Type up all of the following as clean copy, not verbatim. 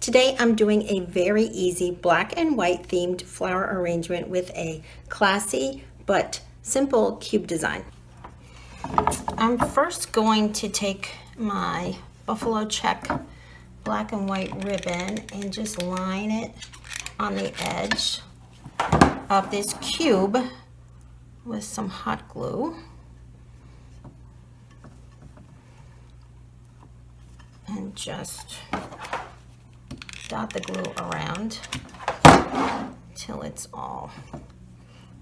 Today I'm doing a very easy black and white themed flower arrangement with a classy but simple cube design. I'm first going to take my buffalo check black and white ribbon and just line it on the edge of this cube with some hot glue. And just dot the glue around till it's all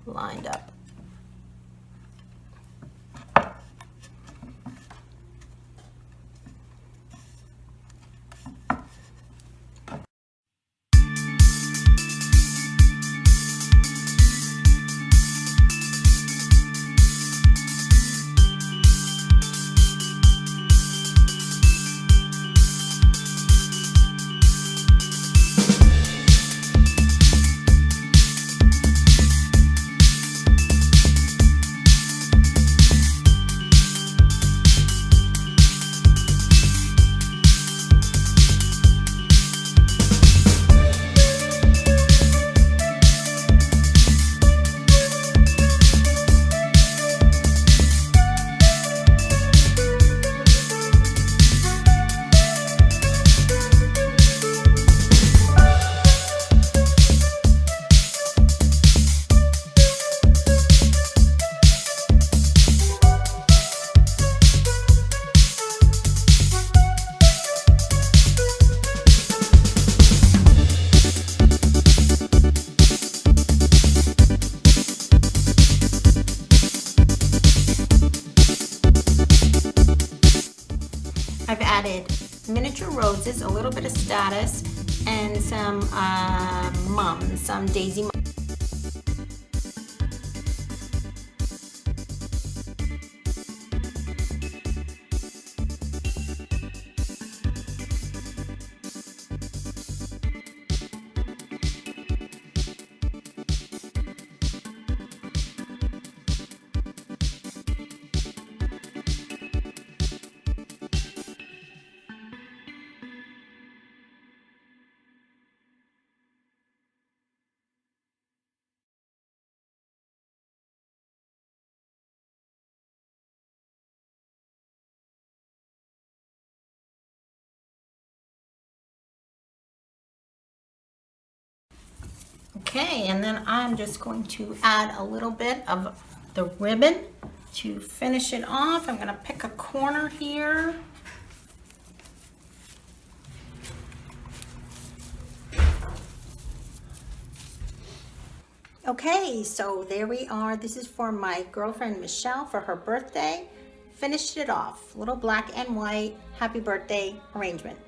lined up. I've added miniature roses, a little bit of status, and some mums, some daisy mums. Okay, and then I'm just going to add a little bit of the ribbon to finish it off. I'm going to pick a corner here. Okay, so there we are. This is for my girlfriend Michelle for her birthday. Finished it off. Little black and white happy birthday arrangement.